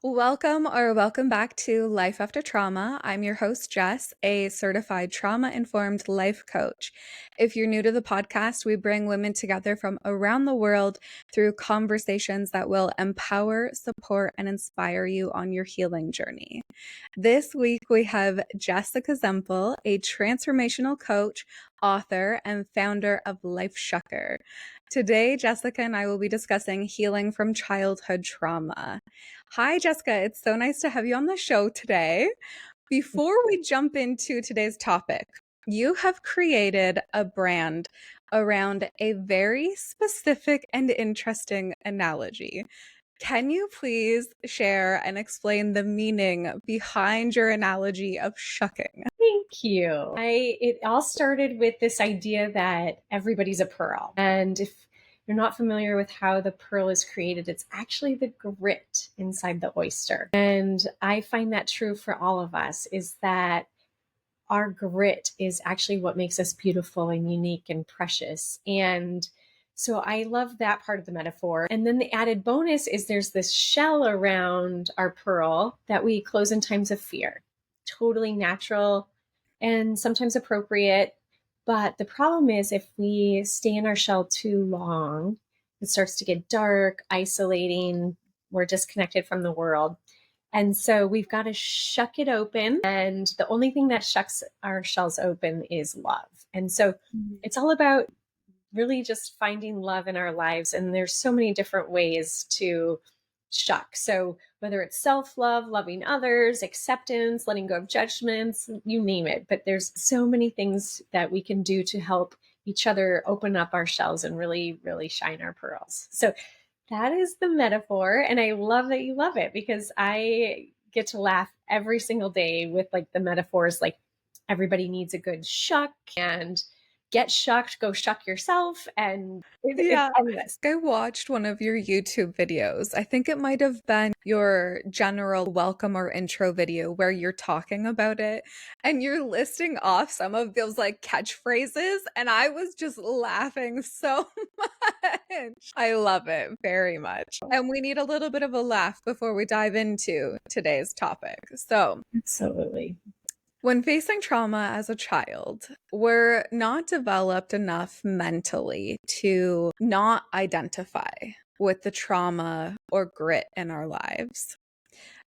Welcome back to Life After Trauma. I'm your host, Jess, a certified trauma informed life coach. If you're new to the podcast, we bring women together from around the world through conversations that will empower, support, and inspire you on your healing journey. This week, we have Jessica Zemple, a transformational coach, author, and founder of Life Shucker. Today, Jessica and I will be discussing healing from childhood trauma. Hi, Jessica. It's so nice to have you on the show today. Before we jump into today's topic, you have created a brand around a very specific and interesting analogy. Can you please share and explain the meaning behind your analogy of shucking? Thank you. It all started with this idea that everybody's a pearl. And if you're not familiar with how the pearl is created, it's actually the grit inside the oyster. And I find that true for all of us, is that our grit is actually what makes us beautiful and unique and precious. And so I love that part of the metaphor. And then the added bonus is there's this shell around our pearl that we close in times of fear. Totally natural and sometimes appropriate. But the problem is if we stay in our shell too long, it starts to get dark, isolating, we're disconnected from the world. And so we've got to shuck it open. And the only thing that shucks our shells open is love. And so it's all about really just finding love in our lives. And there's so many different ways to shuck. So whether it's self-love, loving others, acceptance, letting go of judgments, you name it. But there's so many things that we can do to help each other open up our shells and really, really shine our pearls. So that is the metaphor. And I love that you love it, because I get to laugh every single day with like the metaphors, like everybody needs a good shuck, and get shucked, go shuck yourself. And it's Yeah, endless. I watched one of your YouTube videos. I think it might have been your general welcome or intro video where you're talking about it and you're listing off some of those like catchphrases, and I was just laughing so much. I love it very much. And we need a little bit of a laugh before we dive into today's topic. So, Absolutely. when facing trauma as a child, we're not developed enough mentally to not identify with the trauma or grit in our lives.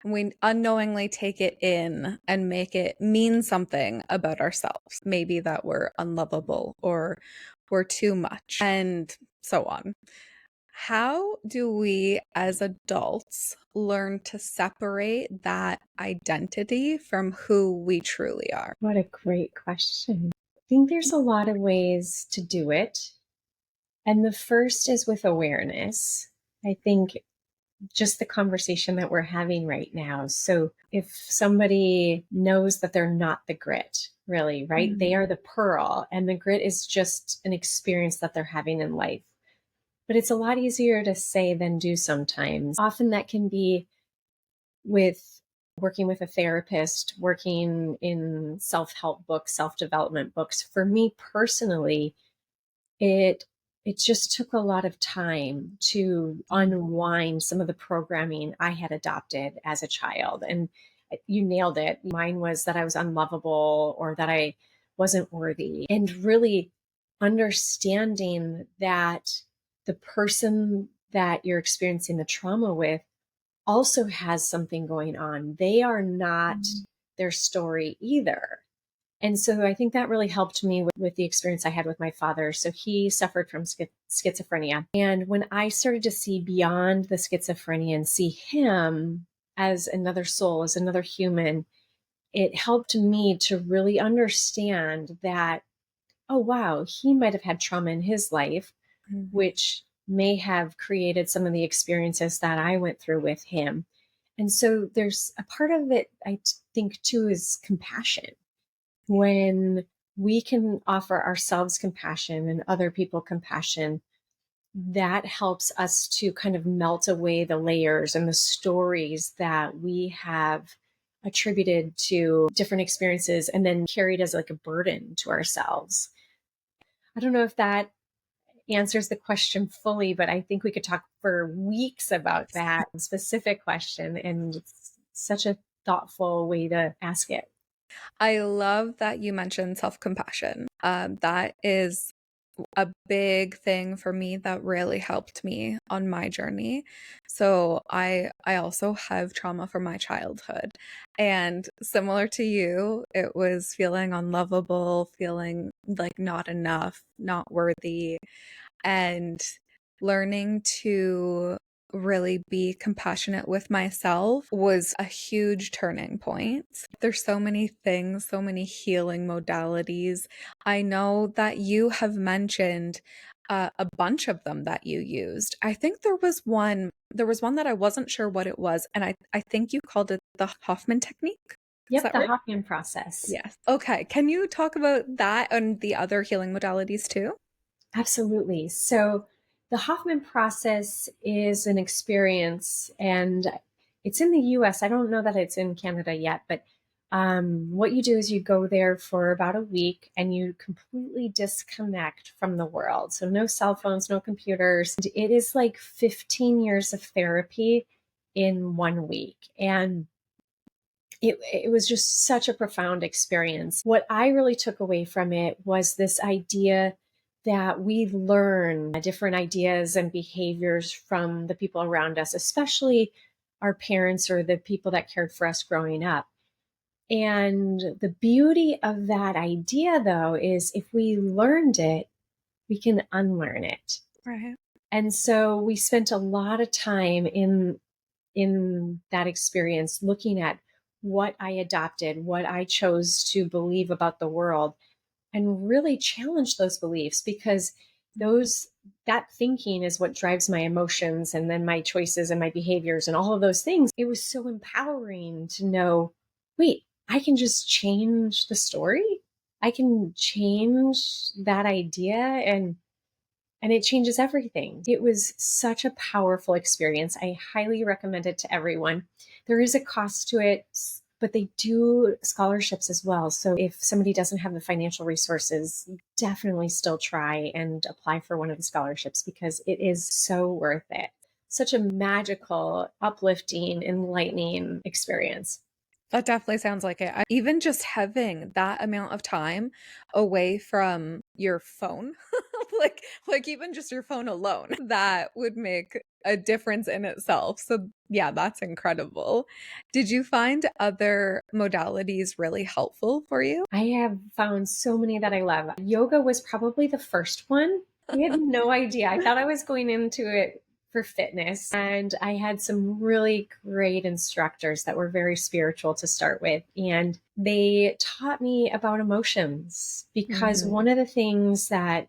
We unknowingly take it in and make it mean something about ourselves. Maybe that we're unlovable or we're too much, and so on. How do we as adults learn to separate that identity from who we truly are? What a great question. I think there's a lot of ways to do it. And the first is with awareness. I think just the conversation that we're having right now. So if somebody knows that they're not the grit, really, right? They are the pearl, and the grit is just an experience that they're having in life. But it's a lot easier to say than do sometimes. Often that can be with working with a therapist, working in self-help books, self-development books. For me personally, it it just took a lot of time to unwind some of the programming I had adopted as a child. And you nailed it. Mine was that I was unlovable or that I wasn't worthy. And really understanding that the person that you're experiencing the trauma with also has something going on. They are not their story either. And so I think that really helped me with the experience I had with my father. So he suffered from schizophrenia. And when I started to see beyond the schizophrenia and see him as another soul, as another human, it helped me to really understand that, oh, wow, he might have had trauma in his life, which may have created some of the experiences that I went through with him. And so there's a part of it, I think, too, is compassion. When we can offer ourselves compassion and other people compassion, that helps us to kind of melt away the layers and the stories that we have attributed to different experiences and then carried as like a burden to ourselves. I don't know if that answers the question fully, but I think we could talk for weeks about that specific question. And it's such a thoughtful way to ask it. I love that you mentioned self-compassion. That is a big thing for me that really helped me on my journey. So I also have trauma from my childhood. And similar to you, it was feeling unlovable, feeling like not enough, not worthy, and learning to really be compassionate with myself was a huge turning point. There's so many things, so many healing modalities. I know that you have mentioned a bunch of them that you used. I think there was one that I wasn't sure what it was, and I think you called it the Hoffman technique. Is Yep, that the right? Hoffman process. Yes. Okay. Can you talk about that and the other healing modalities too? Absolutely. So the Hoffman process is an experience, and it's in the US. I don't know that it's in Canada yet, but what you do is you go there for about a week and you completely disconnect from the world. So no cell phones, no computers. It is like 15 years of therapy in 1 week. And it was just such a profound experience. What I really took away from it was this idea that we learn different ideas and behaviors from the people around us, especially our parents or the people that cared for us growing up. And the beauty of that idea, though, is if we learned it, we can unlearn it. Right. And so we spent a lot of time in that experience looking at what I adopted, what I chose to believe about the world, and really challenge those beliefs, because those that thinking is what drives my emotions and then my choices and my behaviors and all of those things. It was so empowering to know, wait, I can just change the story. I can change that idea, and it changes everything. It was such a powerful experience. I highly recommend it to everyone. There is a cost to it, but they do scholarships as well. So if somebody doesn't have the financial resources, definitely still try and apply for one of the scholarships, because it is so worth it. Such a magical, uplifting, enlightening experience. That definitely sounds like it. Even just having that amount of time away from your phone, like even just your phone alone, that would make a difference in itself. So yeah, that's incredible. Did you find other modalities really helpful for you? I have found so many that I love. Yoga was probably the first one. I had no idea. I thought I was going into it for fitness, and I had some really great instructors that were very spiritual to start with. And they taught me about emotions, because Mhm. one of the things that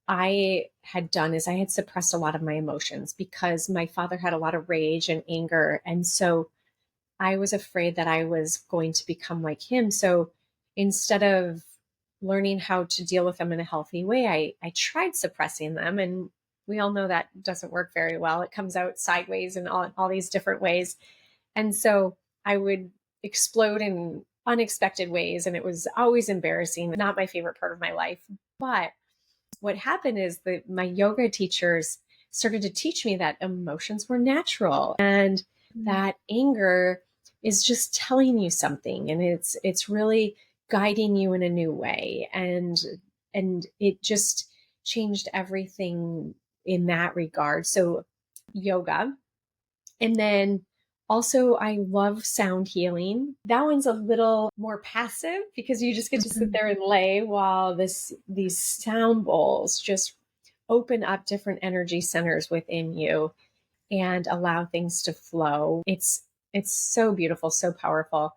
I had done is I had suppressed a lot of my emotions because my father had a lot of rage and anger. And so I was afraid that I was going to become like him. So instead of learning how to deal with them in a healthy way, I tried suppressing them. And we all know that doesn't work very well. It comes out sideways in all these different ways. And so I would explode in unexpected ways. And it was always embarrassing, not my favorite part of my life. But what happened is that my yoga teachers started to teach me that emotions were natural, and that anger is just telling you something, and it's really guiding you in a new way, and it just changed everything in that regard. So yoga. And then also, I love sound healing. That one's a little more passive, because you just get to sit Mhm. there and lay while these sound bowls just open up different energy centers within you and allow things to flow. It's so beautiful, so powerful.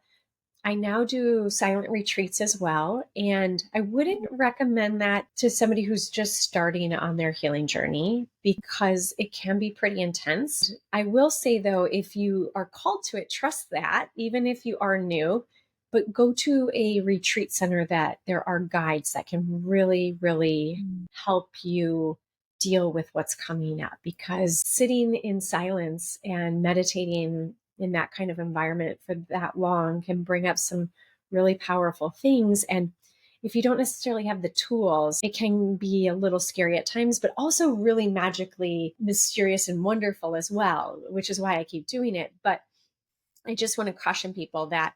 I now do silent retreats as well. And I wouldn't recommend that to somebody who's just starting on their healing journey, because it can be pretty intense. I will say, though, if you are called to it, trust that, even if you are new, but go to a retreat center that there are guides that can really, really help you deal with what's coming up, because sitting in silence and meditating in that kind of environment for that long can bring up some really powerful things. And if you don't necessarily have the tools, it can be a little scary at times, but also really magically mysterious and wonderful as well, which is why I keep doing it. But I just want to caution people that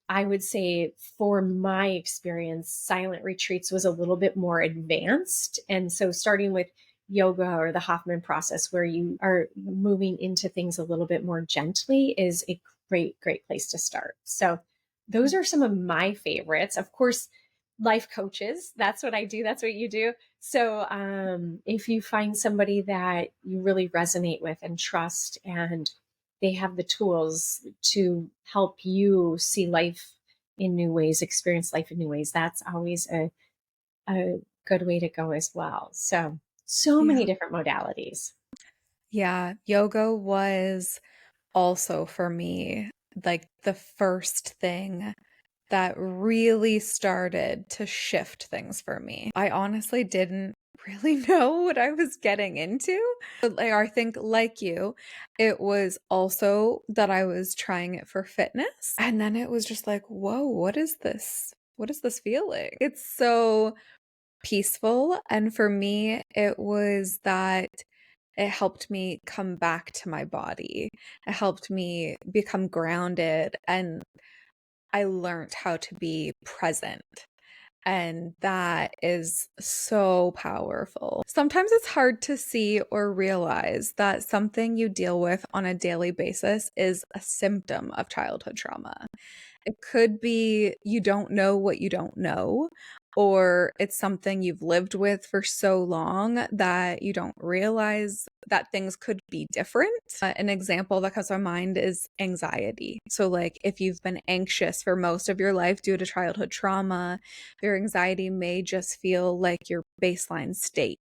I would say, for my experience, silent retreats was a little bit more advanced. And so starting with yoga or the Hoffman process, where you are moving into things a little bit more gently, is a great place to start. So those are some of my favorites. Of course, life coaches, that's what I do. That's what you do. So if you find somebody that you really resonate with and trust, and they have the tools to help you see life in new ways, experience life in new ways, that's always a good way to go as well. So many Yeah. different modalities. Yeah. Yoga was also for me like the first thing that really started to shift things for me. I honestly didn't really know what I was getting into. But I think, like you, it was also that I was trying it for fitness. And then it was just like, whoa, what is this? What is this feeling? It's so peaceful. And for me, it was that it helped me come back to my body. It helped me become grounded, and I learned how to be present. And that is so powerful. Sometimes it's hard to see or realize that something you deal with on a daily basis is a symptom of childhood trauma. It could be you don't know what you don't know, or it's something you've lived with for so long that you don't realize that things could be different. An example that comes to my mind is anxiety. So, like, if you've been anxious for most of your life due to childhood trauma, your anxiety may just feel like your baseline state.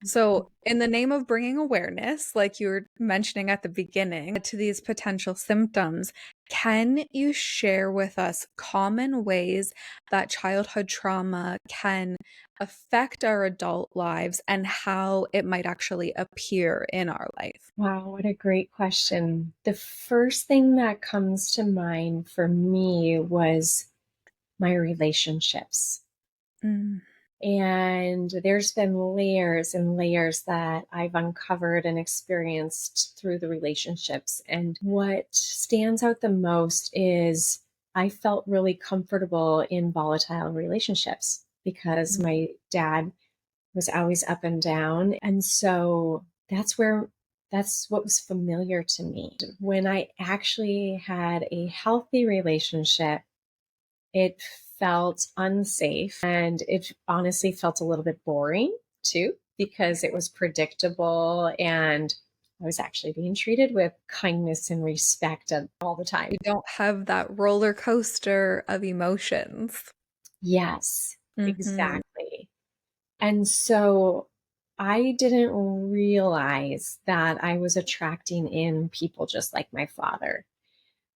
So, in the name of bringing awareness, like you were mentioning at the beginning, to these potential symptoms, can you share with us common ways that childhood trauma can affect our adult lives and how it might actually appear in our life? Wow, what a great question. The first thing that comes to mind for me was my relationships. Mm, And there's been layers and layers that I've uncovered and experienced through the relationships. And what stands out the most is I felt really comfortable in volatile relationships because mm, my dad was always up and down. And so that's what was familiar to me. When I actually had a healthy relationship, it felt unsafe, and it honestly felt a little bit boring too, because it was predictable, and I was actually being treated with kindness and respect all the time. you don't have that roller coaster of emotions. Yes, Hmm. exactly. And so I didn't realize that I was attracting in people just like my father.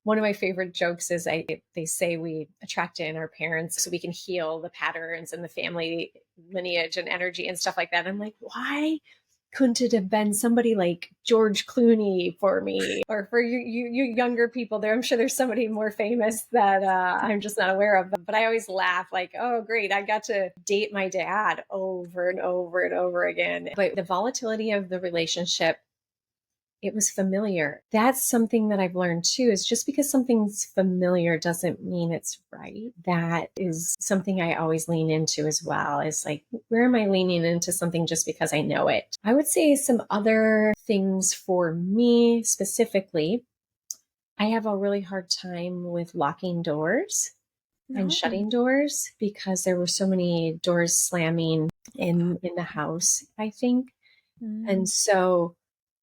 One of my favorite jokes is they say we attract in our parents so we can heal the patterns and the family lineage and energy and stuff like that. I'm like, why couldn't it have been somebody like George Clooney for me, or for you younger people there? I'm sure there's somebody more famous that I'm just not aware of. But I always laugh like, oh, great, I got to date my dad over and over and over again. But the volatility of the relationship, it was familiar. That's something that I've learned too, is just because something's familiar doesn't mean it's right. That is something I always lean into as well. Is like, where am I leaning into something just because I know it? I would say some other things for me specifically. I have a really hard time with locking doors and No. shutting doors because there were so many doors slamming in the house, I think. And Mm. so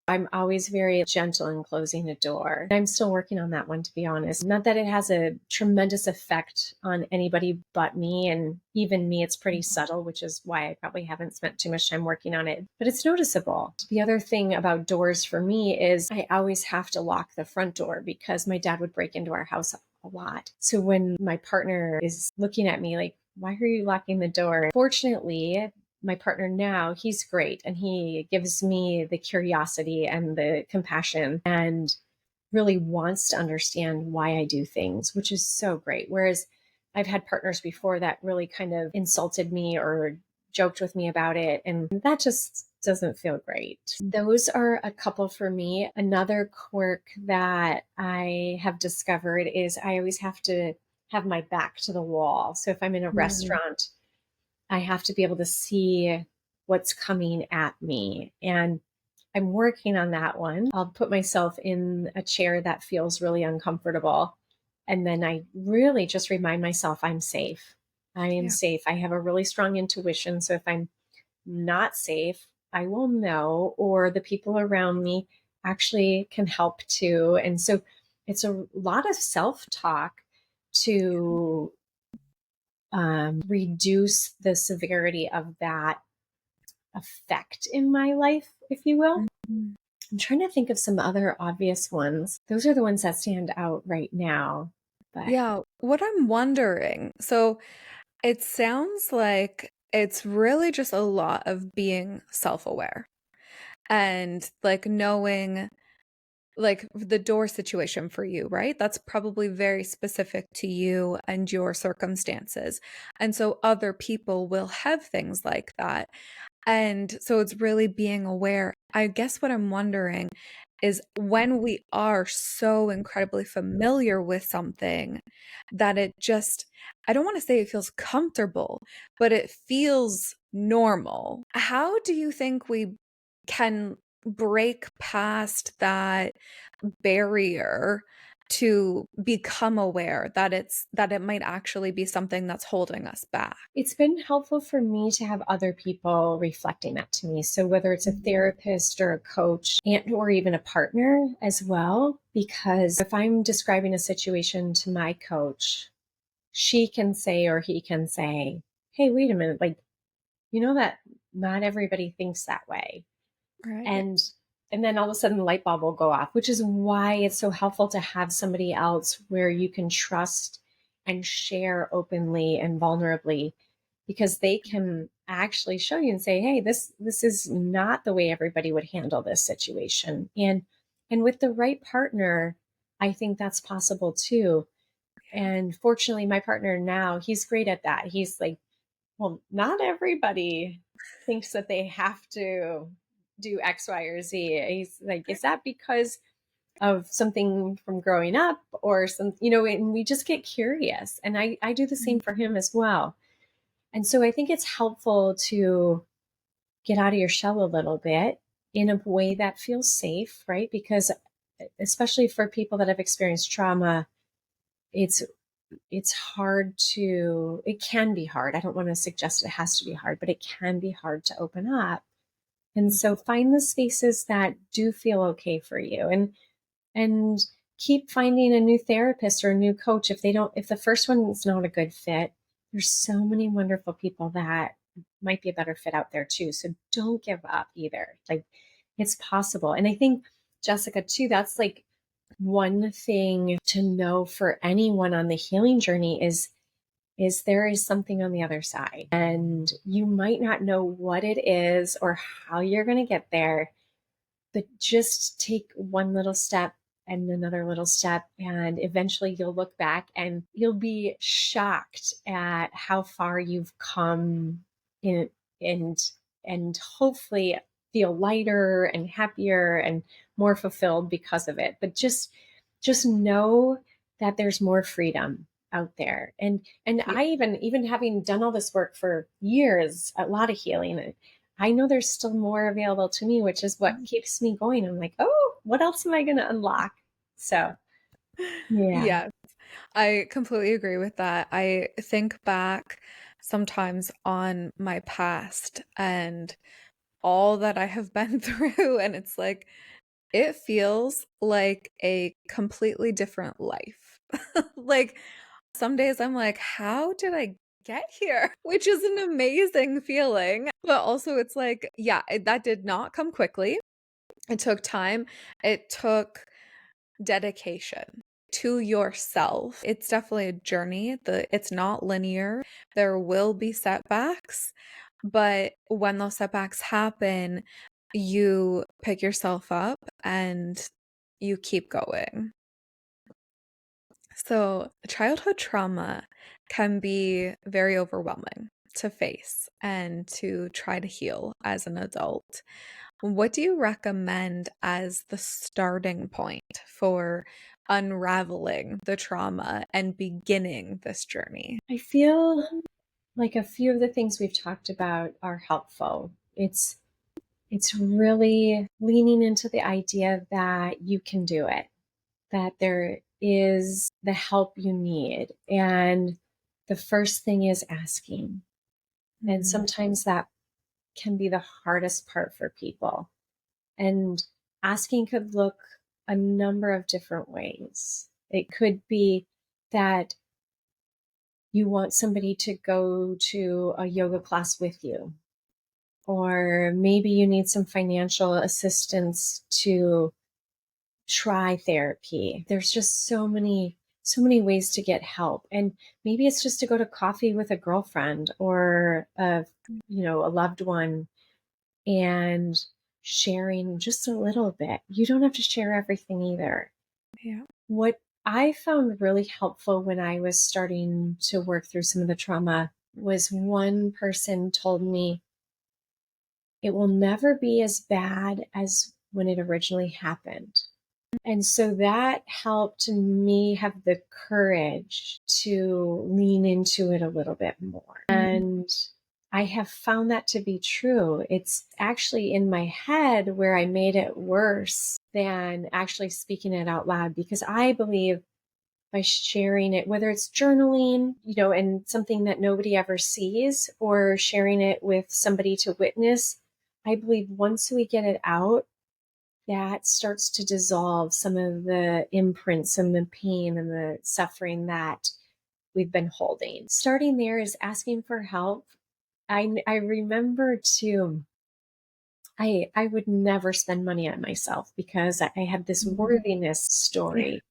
I'm always very gentle in closing a door. I'm still working on that one, to be honest. Not that it has a tremendous effect on anybody but me. And even me, it's pretty subtle, which is why I probably haven't spent too much time working on it. But it's noticeable. The other thing about doors for me is I always have to lock the front door because my dad would break into our house a lot. So when my partner is looking at me like, why are you locking the door? Fortunately, my partner now, he's great. And he gives me the curiosity and the compassion and really wants to understand why I do things, which is so great. Whereas I've had partners before that really kind of insulted me or joked with me about it. And that just doesn't feel great. Those are a couple for me. Another quirk that I have discovered is I always have to have my back to the wall. So if I'm in a Mm. restaurant, I have to be able to see what's coming at me. And I'm working on that one. I'll put myself in a chair that feels really uncomfortable. And then I really just remind myself I'm safe. I am Yeah. safe. I have a really strong intuition. So if I'm not safe, I will know, or the people around me actually can help too. And so it's a lot of self talk to reduce the severity of that effect in my life, if you will. Mhm. I'm trying to think of some other obvious ones. Those are the ones that stand out right now. But Yeah, what I'm wondering, so it sounds like it's really just a lot of being self-aware and like knowing like the door situation for you, right? That's probably very specific to you and your circumstances. And so other people will have things like that. And so it's really being aware. I guess what I'm wondering is when we are so incredibly familiar with something that it just, I don't want to say it feels comfortable, but it feels normal. How do you think we can break past that barrier to become aware that it might actually be something that's holding us back? it's been helpful for me to have other people reflecting that to me. So whether it's a therapist or a coach and or even a partner as well, because if I'm describing a situation to my coach, she can say or he can say, "Hey, wait a minute, like you know that not everybody thinks that way." Right. And then all of a sudden the light bulb will go off, which is why it's so helpful to have somebody else where you can trust and share openly and vulnerably, because they can actually show you and say, hey, this is not the way everybody would handle this situation. And with the right partner, I think that's possible too. And fortunately my partner now, he's great at that. He's like, well, not everybody thinks that they have to do X, Y, or Z. He's like, is that because of something from growing up or some, and we just get curious. And I do the same for him as well. And so I think it's helpful to get out of your shell a little bit in a way that feels safe, right? Because especially for people that have experienced trauma, it's it can be hard. I don't want to suggest it has to be hard, but it can be hard to open up. And so find the spaces that do feel okay for you, and keep finding a new therapist or a new coach if the first one is not a good fit. There's so many wonderful people that might be a better fit out there too. So don't give up either. Like it's possible. And I think Jessica too, that's like one thing to know for anyone on the healing journey is there is something on the other side. And you might not know what it is or how you're going to get there, but just take one little step and another little step. And eventually you'll look back and you'll be shocked at how far you've come in and and hopefully feel lighter and happier and more fulfilled because of it. But just know that there's more freedom out there. And Yeah. I even having done all this work for years, a lot of healing, I know there's still more available to me, which is what keeps me going. I'm like, oh, what else am I going to unlock? So, yeah. Yeah, I completely agree with that. I think back sometimes on my past and all that I have been through, and it's like it feels like a completely different life. Like some days I'm like, how did I get here? Which is an amazing feeling. But also, it's like, yeah, that did not come quickly. It took time, it took dedication to yourself. It's definitely a journey. It's not linear. There will be setbacks, but when those setbacks happen, you pick yourself up and you keep going. So, childhood trauma can be very overwhelming to face and to try to heal as an adult. What do you recommend as the starting point for unraveling the trauma and beginning this journey? I feel like a few of the things we've talked about are helpful. It's really leaning into the idea that you can do it, that there is the help you need. And the first thing is asking. And Mm, sometimes that can be the hardest part for people. And asking could look a number of different ways. It could be that you want somebody to go to a yoga class with you, or maybe you need some financial assistance to try therapy. There's just so many ways to get help. And maybe it's just to go to coffee with a girlfriend or a loved one and sharing just a little bit. You don't have to share everything either. yeah. What I found really helpful when I was starting to work through some of the trauma was one person told me it will never be as bad as when it originally happened. And so that helped me have the courage to lean into it a little bit more. And I have found that to be true. It's actually in my head where I made it worse than actually speaking it out loud, because I believe by sharing it, whether it's journaling, and something that nobody ever sees, or sharing it with somebody to witness, I believe once we get it out, that starts to dissolve some of the imprints and the pain and the suffering that we've been holding. Starting there is asking for help. I remember too, I would never spend money on myself because I had this worthiness Yeah. story.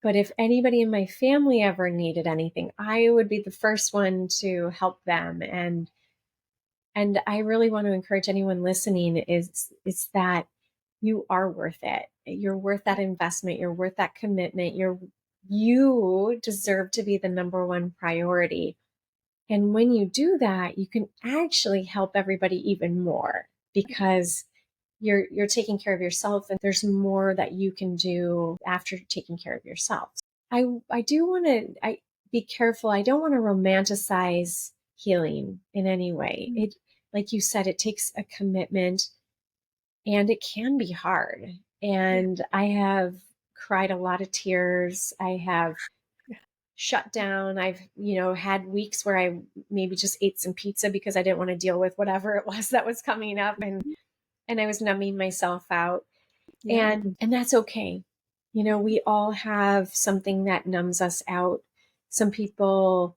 But if anybody in my family ever needed anything, I would be the first one to help them. And I really want to encourage anyone listening is that you are worth it. You're worth that investment. You're worth that commitment. You deserve to be the number one priority. And when you do that, you can actually help everybody even more because you're taking care of yourself, and there's more that you can do after taking care of yourself. I do want to I be careful. I don't want to romanticize healing in any way. It, like you said, it takes a commitment and it can be hard. Yeah. And I have cried a lot of tears. I have Yeah. shut down. I've, had weeks where I maybe just ate some pizza because I didn't want to deal with whatever it was that was coming up, and I was numbing myself out. Yeah. And that's okay. We all have something that numbs us out. Some people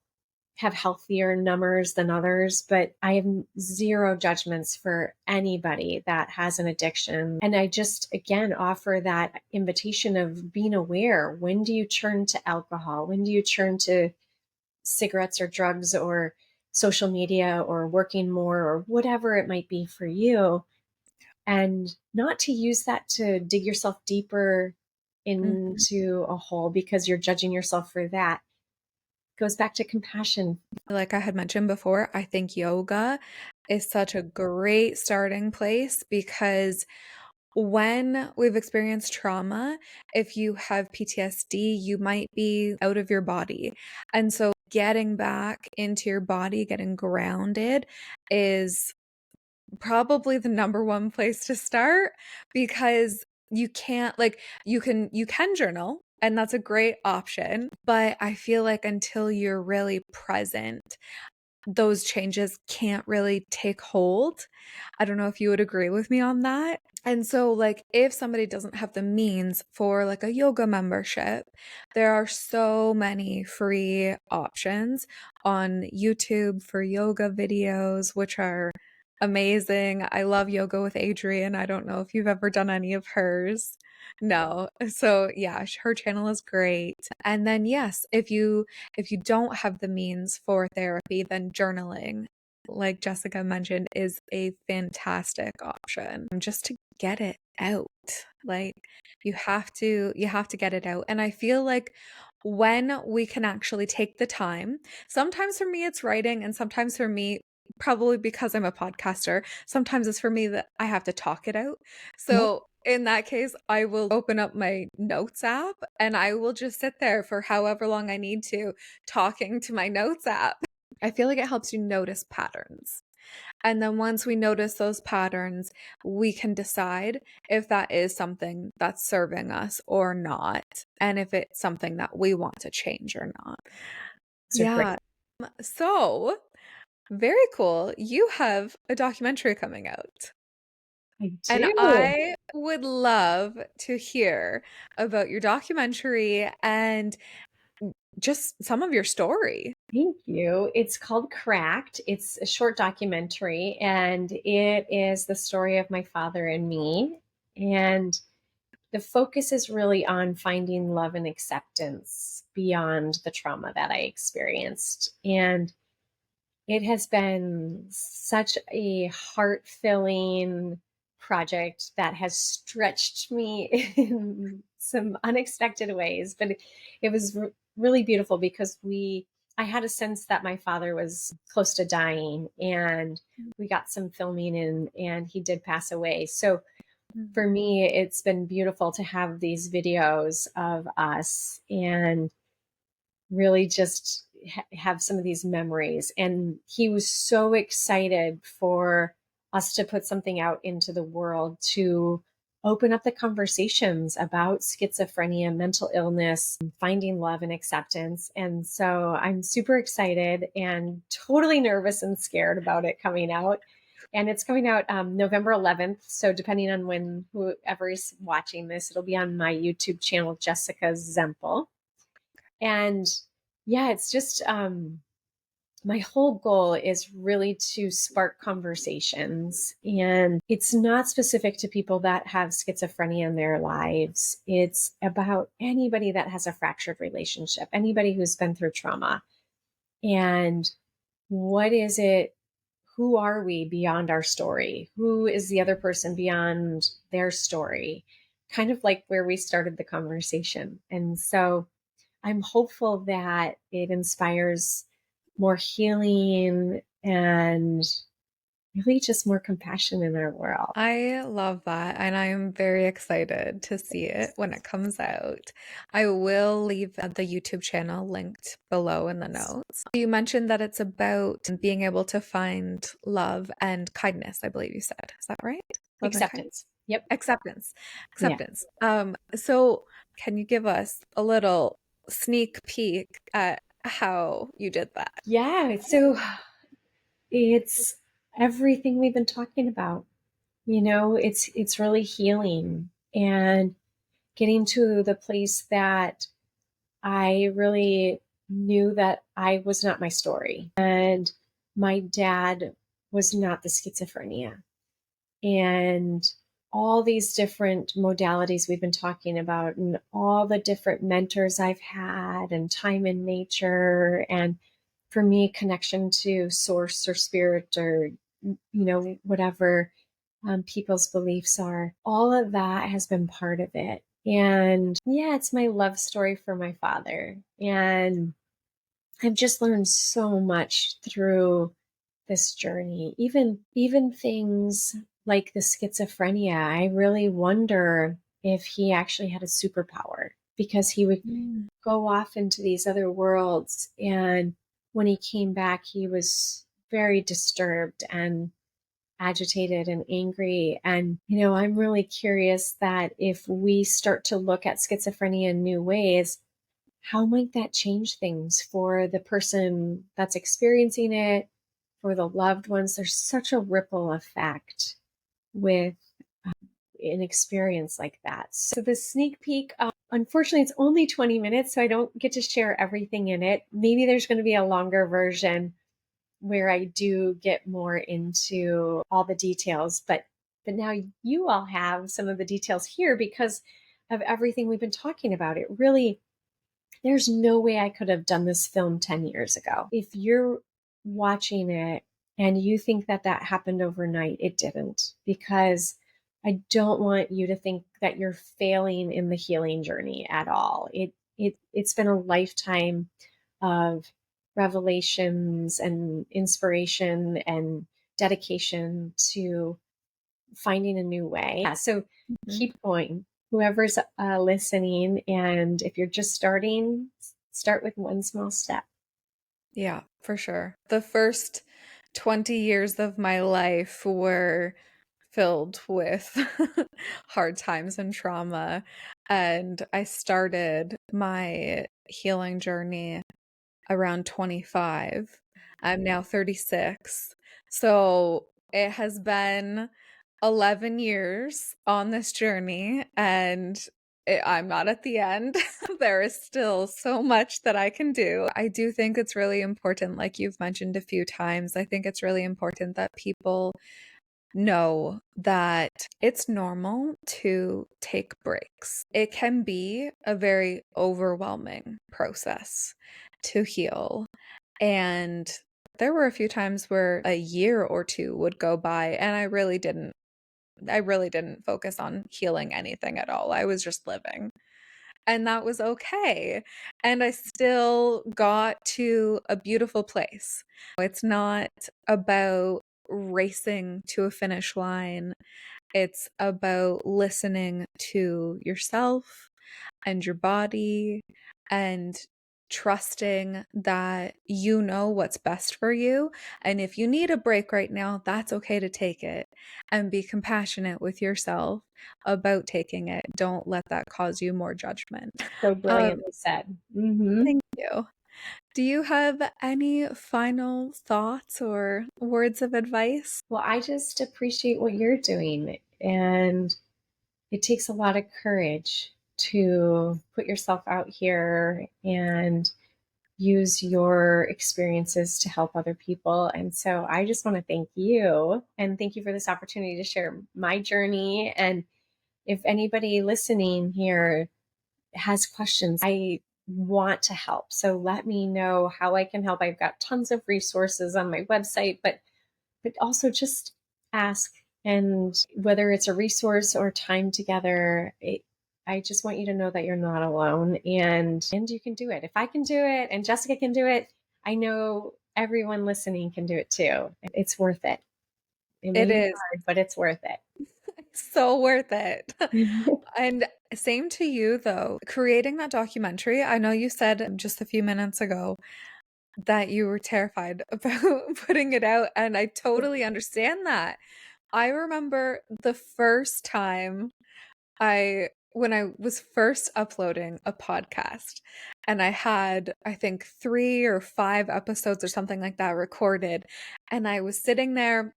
have healthier numbers than others, but I have zero judgments for anybody that has an addiction. And I just, again, offer that invitation of being aware. When do you turn to alcohol? When do you turn to cigarettes or drugs or social media or working more or whatever it might be for you? And not to use that to dig yourself deeper Mhm. into a hole because you're judging yourself for that. Goes back to compassion. Like I had mentioned before, I think yoga is such a great starting place because when we've experienced trauma, if you have PTSD, you might be out of your body. And so getting back into your body, getting grounded is probably the number one place to start because you can't like you can journal and that's a great option, but I feel like until you're really present, those changes can't really take hold. I don't know if you would agree with me on that. And so, like, if somebody doesn't have the means for like a yoga membership, there are so many free options on YouTube for yoga videos, which are amazing. I love Yoga with Adriene. I don't know if you've ever done any of hers. No. So, yeah, her channel is great. And then yes, if you don't have the means for therapy, then journaling, like Jessica mentioned, is a fantastic option just to get it out. Like you have to get it out. And I feel like when we can actually take the time. Sometimes for me, it's writing, and sometimes for me, probably because I'm a podcaster, sometimes it's for me that I have to talk it out. Yep. So in that case, I will open up my notes app and I will just sit there for however long I need to talking to my notes app. I feel like it helps you notice patterns. And then once we notice those patterns, we can decide if that is something that's serving us or not, and if it's something that we want to change or not. Those are great. Yeah. So, very cool. You have a documentary coming out. I And do. I would love to hear about your documentary and just some of your story. Thank you. It's called Cracked. It's a short documentary, and it is the story of my father and me. And the focus is really on finding love and acceptance beyond the trauma that I experienced. And it has been such a heart filling project that has stretched me in some unexpected ways. But it was really beautiful because I had a sense that my father was close to dying, and we got some filming in, and he did pass away. So for me, it's been beautiful to have these videos of us and really just have some of these memories. And he was so excited for us to put something out into the world to open up the conversations about schizophrenia, mental illness, finding love and acceptance. And so I'm super excited and totally nervous and scared about it coming out. And it's coming out November 11th. So depending on when whoever is watching this, it'll be on my YouTube channel, Jessica Zemple. And yeah, it's just my whole goal is really to spark conversations. And it's not specific to people that have schizophrenia in their lives. It's about anybody that has a fractured relationship, anybody who's been through trauma. And what is it? Who are we beyond our story? Who is the other person beyond their story? Kind of like where we started the conversation. And so I'm hopeful that it inspires more healing and really just more compassion in our world. I love that, and I am very excited to see it when it comes out. I will leave the YouTube channel linked below in the notes. You mentioned that it's about being able to find love and kindness, I believe you said. Is that right? Love and kindness. Acceptance. Yep. Acceptance. Yeah. Acceptance. So can you give us a little sneak peek at how you did that? Yeah. So it's everything we've been talking about. It's really healing and getting to the place that I really knew that I was not my story. And my dad was not the schizophrenia. And all these different modalities we've been talking about, and all the different mentors I've had, and time in nature, and for me, connection to source or spirit or, whatever people's beliefs are, all of that has been part of it. And yeah, it's my love story for my father. And I've just learned so much through this journey. Even things like the schizophrenia, I really wonder if he actually had a superpower, because he would Mm. go off into these other worlds, and when he came back he was very disturbed and agitated and angry. And I'm really curious that if we start to look at schizophrenia in new ways, how might that change things for the person that's experiencing it, for the loved ones? There's such a ripple effect with an experience like that. So the sneak peek, unfortunately, it's only 20 minutes, so I don't get to share everything in it. Maybe there's going to be a longer version where I do get more into all the details, but now you all have some of the details here because of everything we've been talking about. It really, there's no way I could have done this film 10 years ago. If you're watching it and you think that that happened overnight, it didn't, because I don't want you to think that you're failing in the healing journey at all. it's been a lifetime of revelations and inspiration and dedication to finding a new way. Yeah, so Mhm. keep going. Whoever's listening, and if you're just starting, start with one small step. Yeah, for sure. The first 20 years of my life were filled with hard times and trauma. And I started my healing journey around 25. I'm now 36. So it has been 11 years on this journey, and I'm not at the end. There is still so much that I can do. I do think it's really important, like you've mentioned a few times, I think it's really important that people know that it's normal to take breaks. It can be a very overwhelming process to heal. And there were a few times where a year or two would go by and I really didn't focus on healing anything at all. I was just living. And that was okay. And I still got to a beautiful place. It's not about racing to a finish line. It's about listening to yourself and your body and trusting that you know what's best for you. And if you need a break right now, that's okay to take it and be compassionate with yourself about taking it. Don't let that cause you more judgment. So Um, brilliantly said. Hmm. Thank you. Do you have any final thoughts or words of advice? Well, I just appreciate what you're doing. And it takes a lot of courage to put yourself out here and use your experiences to help other people. And so I just want to thank you and thank you for this opportunity to share my journey. And if anybody listening here has questions, I want to help. So let me know how I can help. I've got tons of resources on my website, but also just ask. And whether it's a resource or time together, I just want you to know that you're not alone, and you can do it. If I can do it and Jessica can do it, I know everyone listening can do it too. It's worth it. It It may be is hard, but it's worth it. so worth it. And same to you, though. Creating that documentary, I know you said just a few minutes ago that you were terrified about putting it out, and I totally understand that. I remember the first time when I was first uploading a podcast, and I had, I think, 3 or 5 episodes or something like that recorded, and I was sitting there,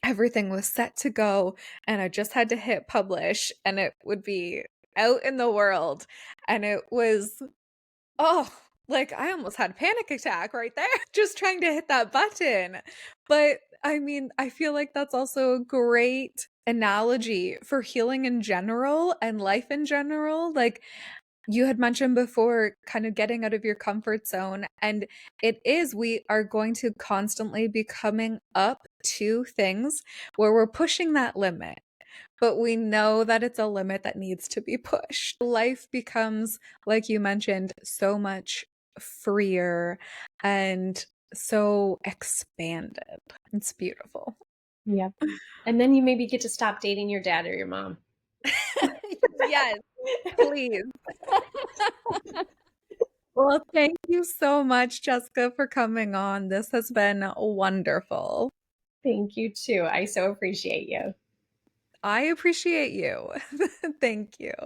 everything was set to go, and I just had to hit publish, and it would be out in the world, and it was, oh, like I almost had a panic attack right there just trying to hit that button. But I mean, I feel like that's also a great analogy for healing in general and life in general. Like you had mentioned before, kind of getting out of your comfort zone. And we are going to constantly be coming up to things where we're pushing that limit, but we know that it's a limit that needs to be pushed. Life becomes, like you mentioned, so much freer and so expanded. It's beautiful. Yep. And then you maybe get to stop dating your dad or your mom. Yes, please. Well, thank you so much, Jessica, for coming on. This has been wonderful. Thank you too. I so appreciate you. I appreciate you. Thank you.